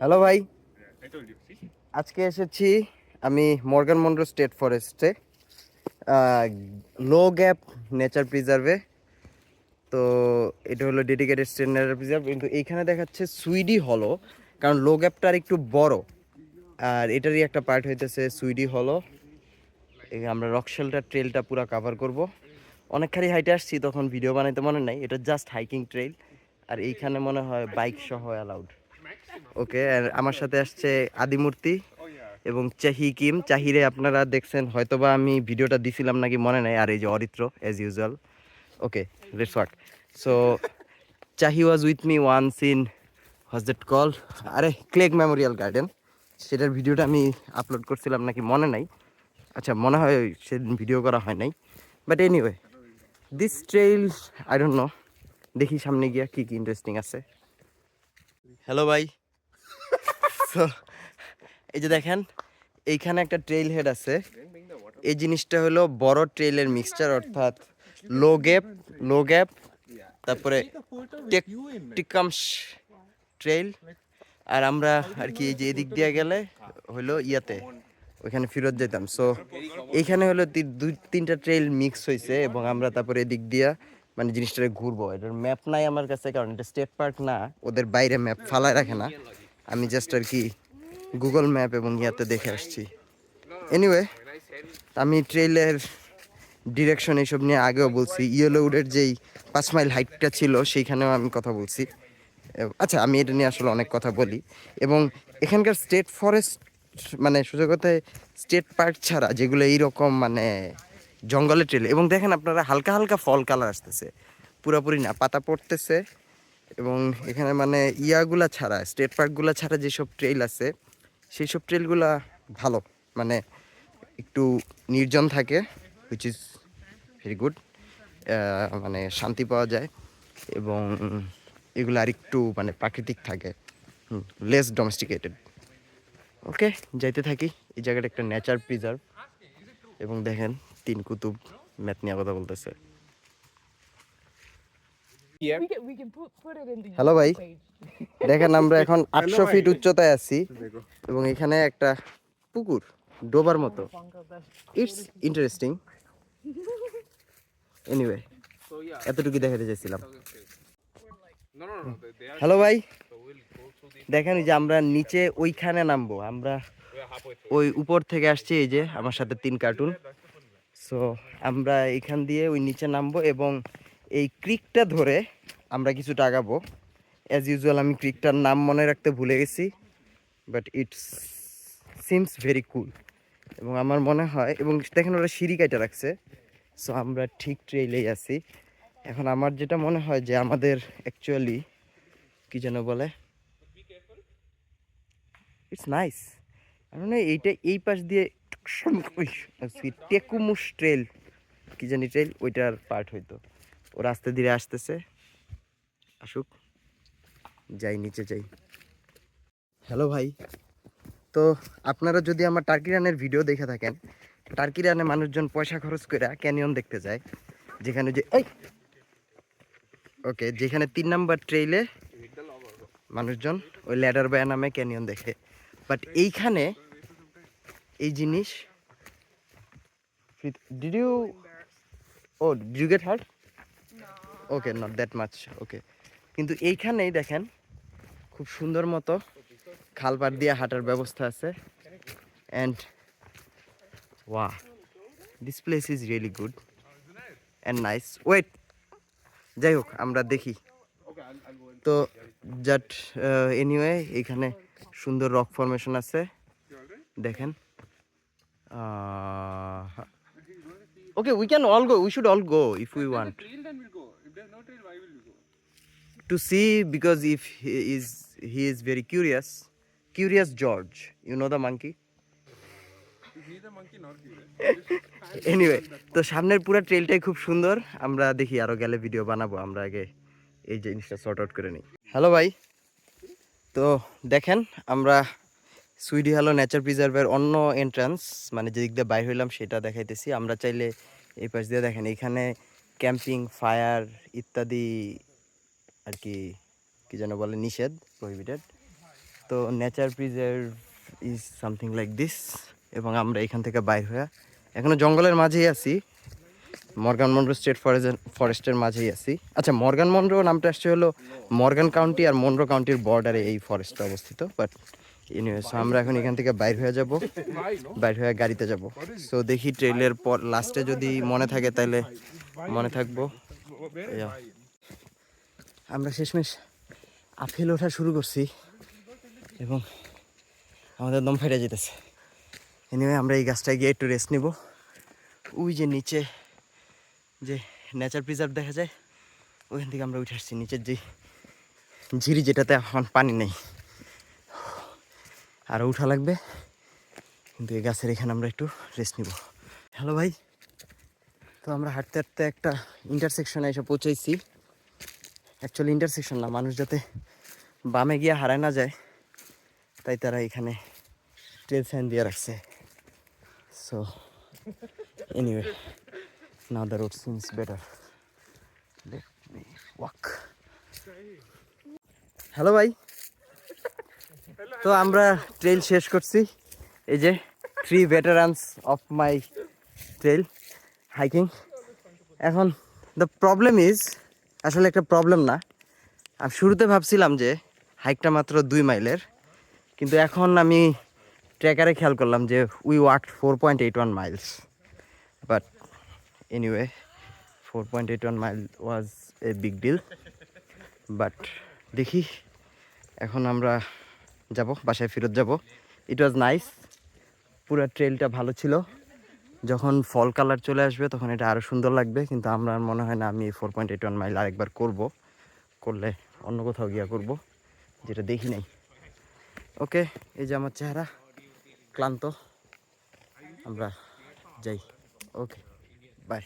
Hello ভাই, আজকে এসেছি আমি মর্গান মনরো স্টেট ফরেস্টে, লো গ্যাপ নেচার প্রিজার্ভে। তো এটা হলো ডেডিকেটেড স্টেট নেচার প্রিজার্ভ, কিন্তু এইখানে দেখাচ্ছে সুইডি হলো, কারণ লো গ্যাপটা আর একটু বড়। আর এটারই একটা পার্ট হইতেছে সুইডি হলো। আমরা রক শেল্টার ট্রেলটা পুরো কাভার করব। অনেকখানি হাইটে আসছি, তখন ভিডিও বানাইতে মনে নাই, এটা জাস্ট হাইকিং ট্রেল। আর এইখানে মনে হয় বাইক সহ অ্যালাউড। ওকে, আর আমার সাথে আসছে আদিমূর্তি এবং চাহি কিম। চাহিরে আপনারা দেখছেন হয়তোবা, আমি ভিডিওটা দিছিলাম নাকি মনে নাই। আর এই যে Aritra as usual. Okay, let's work. So Chahi was with me once in, was that call, আরে ক্লেগ মেমোরিয়াল গার্ডেন। সেটার ভিডিওটা আমি আপলোড করছিলাম নাকি মনে নাই। আচ্ছা, মনে হয় সেদিন ভিডিও করা হয় নাই। But anyway, this trail I don't know, দেখি সামনে গিয়া কি কি ইন্টারেস্টিং আছে। হ্যালো ভাই। সো এই যে দেখেন, এইখানে একটা ট্রেইল হেড আছে। এই জিনিসটা হলো বড় ট্রেইলের মিক্সচার, অর্থাৎ লো গ্যাপ, তারপরে টিকামস ট্রেইল। আর আমরা আর কি এই যে এদিক দিয়ে গেলে হলো ইয়াতে, ওইখানে ফেরত যেতাম। সো এইখানে হলো দুই তিনটা ট্রেইল মিক্স হয়েছে, এবং আমরা তারপরে এদিক দিয়া মানে জিনিসটা ঘুরবো। এটার ম্যাপ নাই আমার কাছে, কারণ এটা স্টেট পার্ক না, ওদের বাইরে ম্যাপ ফালায় রাখে না। আমি জাস্ট আর কি গুগল ম্যাপ এবং ইয়াতে দেখে আসছি। এনিওয়ে, আমি ট্রেইলের ডিরেকশন এইসব নিয়ে আগেও বলছি। ইয়েলোউডের যেই 5 মাইল হাইটটা ছিল সেইখানেও আমি কথা বলছি। আচ্ছা, আমি এটা নিয়ে আসলে অনেক কথা বলি। এবং এখানকার স্টেট ফরেস্ট মানে সোজা কথায় স্টেট পার্ক ছাড়া যেগুলো এইরকম মানে জঙ্গলের ট্রেল, এবং দেখেন আপনারা হালকা হালকা ফল কালার আসতেছে, পুরোপুরি না, পাতা পড়তেছে। এবং এখানে মানে ইয়াগুলা ছাড়া, স্টেট পার্কগুলা ছাড়া যেসব ট্রেইল আছে সেই সব ট্রেলগুলা ভালো, মানে একটু নির্জন থাকে, হুইচ ইজ ভেরি গুড। মানে শান্তি পাওয়া যায়, এবং এগুলো আর একটু মানে প্রাকৃতিক থাকে, লেস ডোমেস্টিকেটেড। ওকে, যাইতে থাকি। এই জায়গাটা একটা নেচার প্রিজার্ভ, এবং দেখেন তিন কুতুব ম্যাথ নিয়ে কথা বলতেছে। হ্যালো ভাই, দেখেন আমরা এখন 800 ফিট উচ্চতায় আছি, এবং এখানে একটা পুকুর, ডোবার মতো। It's interesting. এনিওয়ে, এতটুকু দেখাতে চাইছিলাম। হ্যালো ভাই, দেখেন এই যে আমরা নিচে ওইখানে নামবো। আমরা ওই উপর থেকে আসছি, এই যে আমার সাথে 3 কার্টুন। সো আমরা এখান দিয়ে ওই নিচে নামবো, এবং এই ক্রিকটা ধরে আমরা কিছুটা আগাবো। অ্যাজ ইউজুয়াল আমি ক্রিকটার নাম মনে রাখতে ভুলে গেছি, বাট ইটস সিমস ভেরি কুল। এবং আমার মনে হয়, এবং দেখেন ওরা সিঁড়ি কাইটা রাখছে। সো আমরা ঠিক ট্রেইলেই আছি। এখন আমার যেটা মনে হয় যে আমাদের অ্যাকচুয়ালি কি যেন বলে, ইটস নাইস। মানে এইটা এই পাশ দিয়ে টেকুমুস ট্রেল, কি জানি ট্রেল, ওইটার পার্ট হইতো। ও রাস্তা ধীরে আসতেছে, আসুক, যাই নিচে যাই। হ্যালো ভাই, তো আপনারা যদি আমার টার্কি রানের ভিডিও দেখে থাকেন, টার্কি রানে মানুষজন পয়সা খরচ করে ক্যানিয়ন দেখতে যায়, যেখানে যে এই ওকে, যেখানে 3 নাম্বার ট্রেইলে মানুষজন ওই ল্যাডার বায়া নামে ক্যানিয়ন দেখে। বাট এইখানে এই জিনিস, did you, oh did you get hurt? Okay, not that much. Okay, কিন্তু এইখানেই দেখেন খুব সুন্দর মতো খাল পাড় দিয়ে হাঁটার ব্যবস্থা আছে। অ্যান্ড ওয়া, this place is really good and nice. Wait, যাই হোক আমরা দেখি। তো জাট এনিওয়ে, এইখানে সুন্দর রক ফরমেশন আছে, দেখেন। Okay, we can all go, we should all go if we want to see, because if he is very curious George, you know the monkey. Anyway, তো সামনের পুরো ট্রেলটাই খুব সুন্দর। আমরা দেখি আরো গেলে ভিডিও বানাবো, আমরা আগে এই জিনিসটা সর্ট আউট করে নিই। হ্যালো ভাই, তো দেখেন আমরা সুইডি হ্যালো নেচার প্রিজার্ভের অন্য এন্ট্রান্স, মানে যেদিক দিয়ে বাইর হইলাম সেটা দেখাইতেছি। আমরা চাইলে এই পাশ দিয়ে দেখেন, এখানে ক্যাম্পিং, ফায়ার ইত্যাদি আর কি, কি যেন বলে, নিষেধ, প্রহিবিটেড। তো nature preserve is something like this. এবং আমরা এখান থেকে বাইর হয়ে এখনো জঙ্গলের মাঝেই আছি, মর্গান মনরো স্টেট ফরেস্টের মাঝেই আছি। আচ্ছা, মর্গান মনরো নামটা আসছে হলো মর্গান কাউন্টি আর মনরো কাউন্টির বর্ডারে এই ফরেস্টটা অবস্থিত। বাট এনিওয়ে, সো আমরা এখন এখান থেকে বাইর হয়ে যাব, বাইর হয়ে গাড়িতে যাব। সো দেখি ট্রেইলের পর লাস্টে যদি মনে থাকে তাহলে মনে থাকবো। আমরা শেষমেশ আপেল ওঠা শুরু করছি এবং আমাদের দম ফেটে যেতেছে। এনিওয়ে, আমরা এই গাছটায় গিয়ে একটু রেস্ট নিব। ওই যে নিচে যে নেচার প্রিজার্ভ দেখা যায়, ওইখান থেকে আমরা উঠে আসছি নিচের যে ঝিরি, যেটাতে এখন পানি নেই। আরও উঠা লাগবে, কিন্তু এই গাছের এখানে আমরা একটু রেস্ট নিব। হ্যালো ভাই, তো আমরা হাঁটতে হাঁটতে একটা ইন্টারসেকশনে এসে পৌঁছাইছি। অ্যাকচুয়ালি ইন্টারসেকশন না, মানুষ যাতে বামে গিয়ে হারায় না যায় তাই তারা এখানে ট্রেল সাইন দিয়ে রাখছে। So anyway, now the road seems better. Let me walk. Hello ভাই, তো আমরা ট্রেল শেষ করছি। এই যে 3 veterans of my trail hiking. এখন দ্য প্রবলেম ইজ, আসলে একটা প্রবলেম না, আমি শুরুতে ভাবছিলাম যে হাইকটা মাত্র 2 মাইলের, কিন্তু এখন আমি ট্র্যাকারে খেয়াল করলাম যে we walked 4.81 miles. But anyway, 4.81 mile was a big deal. But দেখি, এখন আমরা যাব, বাসায় ফেরত যাব। ইট ওয়াজ নাইস, পুরো ট্রেলটা ভালো ছিল। যখন ফল কালার চলে আসবে তখন এটা আরও সুন্দর লাগবে, কিন্তু আমার মনে হয় না আমি 4.81 মাইল আরেকবার করব। করলে অন্য কোথাও গিয়া করব, যেটা দেখি নাই। ওকে, এই যে আমার চেহারা ক্লান্ত, আমরা যাই। ওকে, বাই।